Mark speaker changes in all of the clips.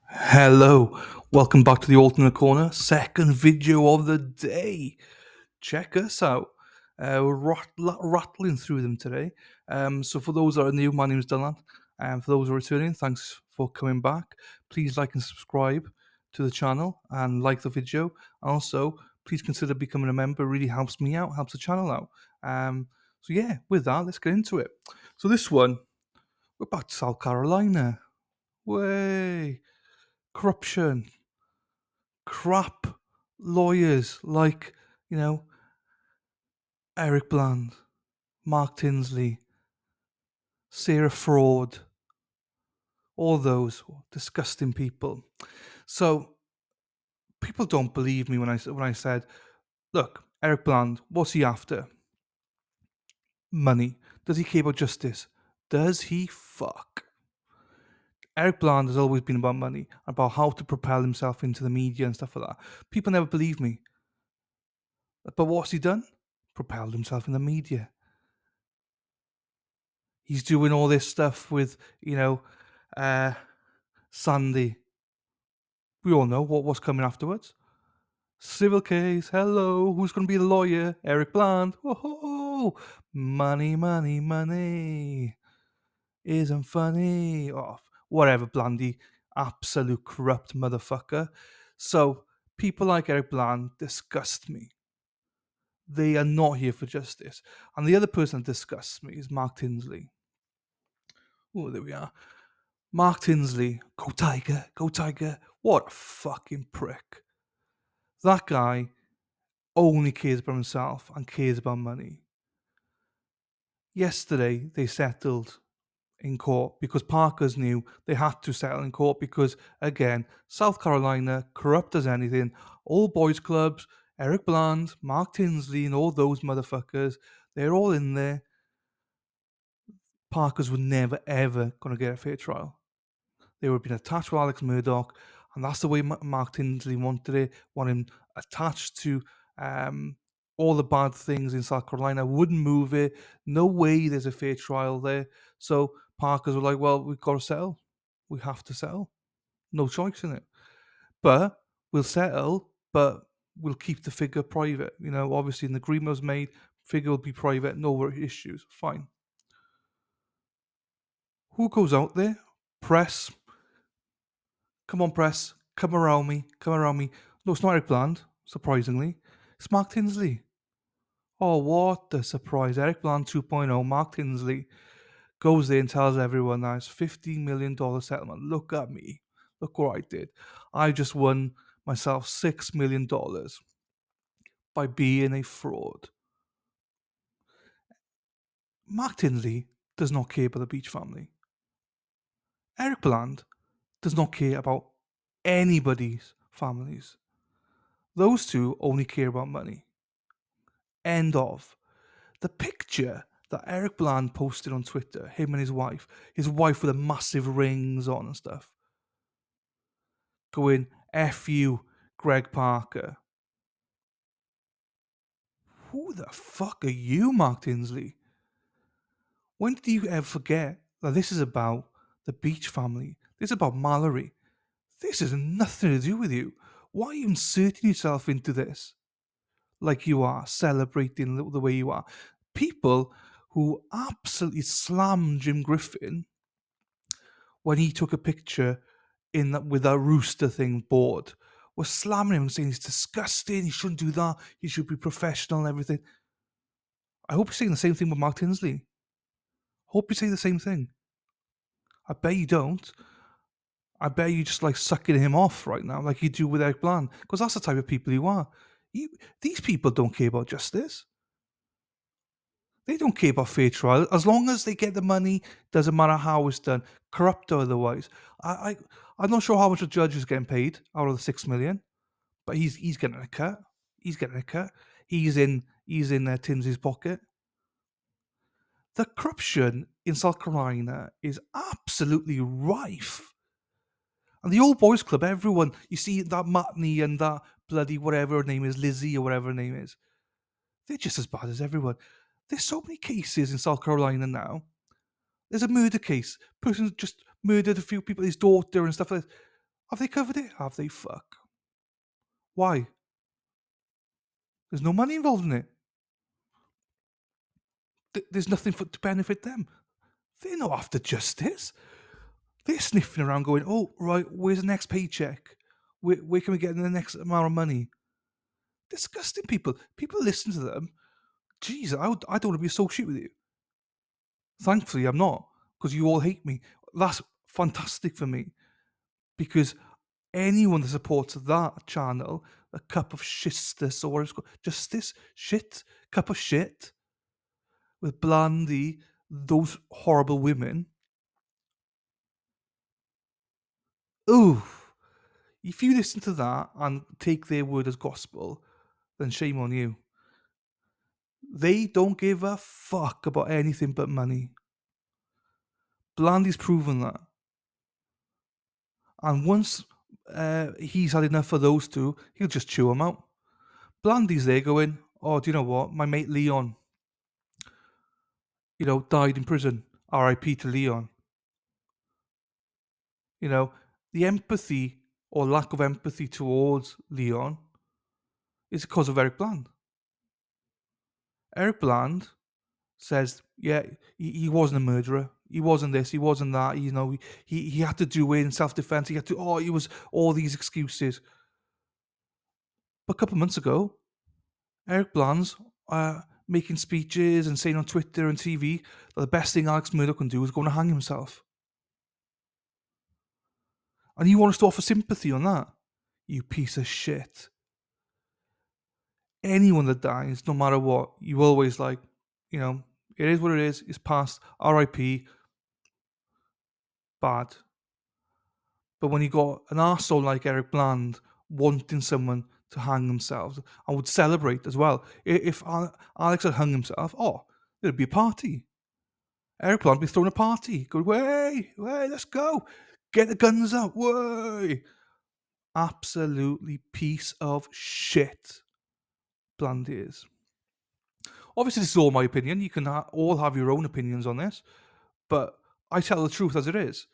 Speaker 1: Hello, welcome back to the Alternate Corner, second video of the day. Check us out. We're rattling through them today. So, for those that are new, my name is Dylan. And for those who are returning, thanks for coming back. Please like and subscribe to the channel and like the video. Also, please consider becoming a member. It really helps me out, helps the channel out. Yeah, with that, let's get into it. So, this one, we're back to South Carolina. Way corruption, crap lawyers like, you know, Eric Bland, Mark Tinsley, Sarah Fraud, all those disgusting people. So people don't believe me when I said, look, Eric Bland, what's he after? Money. Does he care about justice? Does he fuck? Eric Bland has always been about money, about how to propel himself into the media and stuff like that. People never believe me. But what's he done? Propelled himself in the media. He's doing all this stuff with, uh, Sandy. We all know what's coming afterwards. Civil case. Hello, who's going to be the lawyer? Eric Bland. Whoa, money, money, money isn't funny. Oh, whatever, Blandy, absolute corrupt motherfucker. So people like Eric Bland disgust me. They are not here for justice. And the other person that disgusts me is Mark Tinsley. Oh, there we are. Mark Tinsley, go Tiger, go Tiger. What a fucking prick. That guy only cares about himself and cares about money. Yesterday, they settled in court because Parkers knew they had to settle in court because, again, South Carolina, corrupt as anything, all boys clubs, Eric Bland, Mark Tinsley, and all those motherfuckers, they're all in there. Parkers were never, ever going to get a fair trial. They were being attached with Alex Murdoch, and that's the way Mark Tinsley wanted it. Want him attached to all the bad things in South Carolina. Wouldn't move it. No way. There's a fair trial there. So Parkers were like, "Well, we've got to settle. We have to settle. No choice in it. But we'll settle. But we'll keep the figure private. Obviously, an agreement was made. Figure will be private. No issues. Fine. Who goes out there? Press. Come on, press. Come around me. Come around me. No, it's not Eric Bland, surprisingly. It's Mark Tinsley. Oh, what a surprise. Eric Bland 2.0, Mark Tinsley goes there and tells everyone that it's $15 million settlement. Look at me. Look what I did. I just won myself $6 million by being a fraud. Mark Tinsley does not care about the Beach family. Eric Bland does not care about anybody's families. Those two only care about money. End of. The picture that Eric Bland posted on Twitter, him and his wife with the massive rings on and stuff, going, F you, Greg Parker. Who the fuck are you, Mark Tinsley? When did you ever forget that this is about the Beach family? This is about Mallory. This has nothing to do with you. Why are you inserting yourself into this? Like you are, celebrating the way you are. People who absolutely slammed Jim Griffin when he took a picture with that rooster thing board was slamming him and saying he's disgusting, he shouldn't do that, he should be professional and everything. I hope you're saying the same thing with Mark Tinsley. Hope you say the same thing. I bet you don't. I bet you just like sucking him off right now, like you do with Eric Bland, because that's the type of people you are. These people don't care about justice. They don't care about fair trial. As long as they get the money, doesn't matter how it's done, corrupt or otherwise. I, I I'm not sure how much a judge is getting paid out of the 6 million, but he's getting a cut. He's getting a cut. He's in Tinsley's pocket. The corruption in South Carolina is absolutely rife. And the old boys club, everyone, you see that Matney and that bloody whatever her name is, Lizzie or whatever her name is, they're just as bad as everyone. There's so many cases in South Carolina now. There's a murder case. Person just murdered a few people, his daughter and stuff like that. Have they covered it? Have they? Fuck. Why? There's no money involved in it. There's nothing to benefit them. They're not after justice. They're sniffing around going, oh, right, where's the next paycheck? Where can we get the next amount of money? Disgusting people. People listen to them. Jeez, I don't want to be associated with you. Thankfully, I'm not, because you all hate me. That's fantastic for me, because anyone that supports that channel, a cup of shitness, or justice, shit, cup of shit, with Blandy, those horrible women. Ooh, if you listen to that and take their word as gospel, then shame on you. They don't give a fuck about anything but money. Blandy's proven that. And once he's had enough of those two, he'll just chew them out. Blandy's there going, oh, do you know what? My mate Leon, died in prison. R.I.P. to Leon. The empathy or lack of empathy towards Leon is because of Eric Bland. Eric Bland says, yeah, he wasn't a murderer. He wasn't this. He wasn't that. He had to do it in self-defense. He had to. Oh, he was all these excuses. But a couple of months ago, Eric Bland's making speeches and saying on Twitter and TV that the best thing Alex Murdoch can do is go and hang himself. And you want us to offer sympathy on that? You piece of shit. Anyone that dies, no matter what, you always it is what it is. It's past. R.I.P. Bad. But when you got an arsehole like Eric Bland wanting someone to hang themselves, I would celebrate as well. If Alex had hung himself, there'd be a party. Eric Bland would be throwing a party. Go, way, let's go. Get the guns out, way. Absolutely piece of shit, Bland is. Obviously, this is all my opinion. You can all have your own opinions on this, but I tell the truth as it is.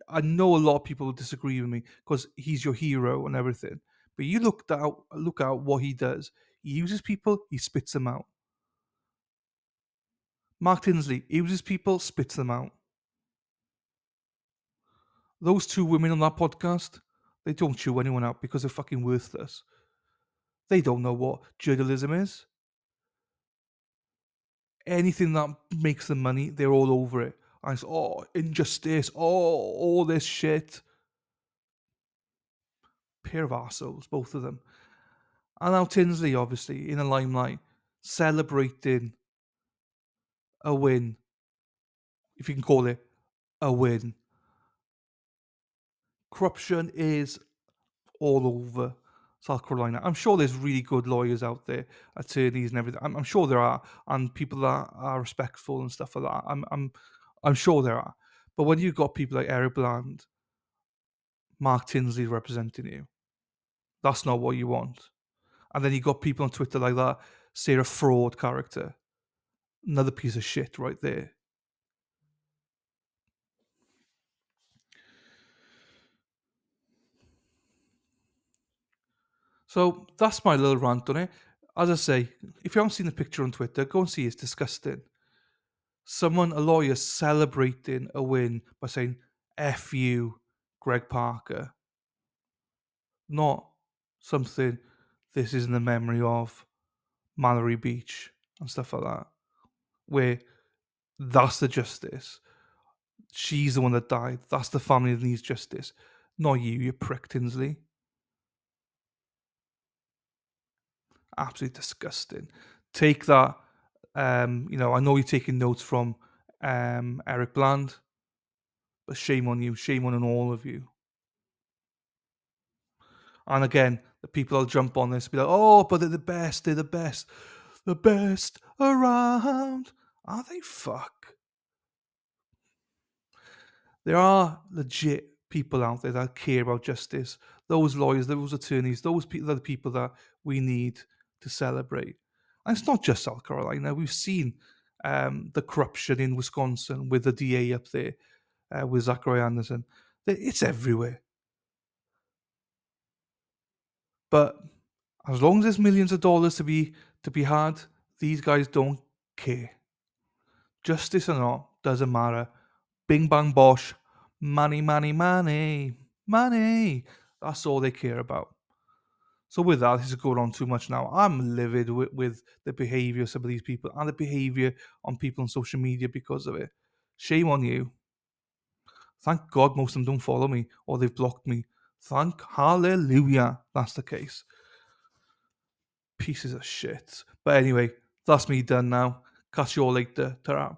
Speaker 1: I know a lot of people will disagree with me because he's your hero and everything. But you look out what he does. He uses people, he spits them out. Mark Tinsley, he uses people, spits them out. Those two women on that podcast, they don't chew anyone out because they're fucking worthless. They don't know what journalism is. Anything that makes them money, they're all over it. And it's, injustice, all this shit. Pair of arseholes, both of them. And now Tinsley, obviously, in the limelight, celebrating a win, if you can call it a win. Corruption is all over South Carolina. I'm sure there's really good lawyers out there, attorneys and everything. I'm sure there are, and people that are respectful and stuff like that. I'm sure there are. But when you've got people like Eric Bland, Mark Tinsley representing you, that's not what you want. And then you got people on Twitter like that, say a fraud character. Another piece of shit right there. So that's my little rant on it. As I say, if you haven't seen the picture on Twitter, go and see it. It's disgusting. A lawyer, celebrating a win by saying, F you, Greg Parker. Not something, this is in the memory of Mallory Beach and stuff like that. Where that's the justice. She's the one that died. That's the family that needs justice. Not you prick, Tinsley. Absolutely disgusting. Take that. I know you're taking notes from Eric Bland, but shame on you. Shame on all of you. And again, the people will jump on this and be like, oh, but they're the best. They're the best. The best around. Are they? Fuck. There are legit people out there that care about justice. Those lawyers, those attorneys, those people are the people that we need to celebrate. And it's not just South Carolina. We've seen the corruption in Wisconsin with the DA up there, with Zachary Anderson. It's everywhere. But as long as there's millions of dollars to be had, these guys don't care. Justice or not, doesn't matter. Bing bang bosh, money, money, money, money. That's all they care about. So with that, this is going on too much now. I'm livid with the behaviour of some of these people and the behaviour on people on social media because of it. Shame on you. Thank God most of them don't follow me or they've blocked me. Thank hallelujah that's the case. Pieces of shit. But anyway, that's me done now. Catch you all later. Ta-ra.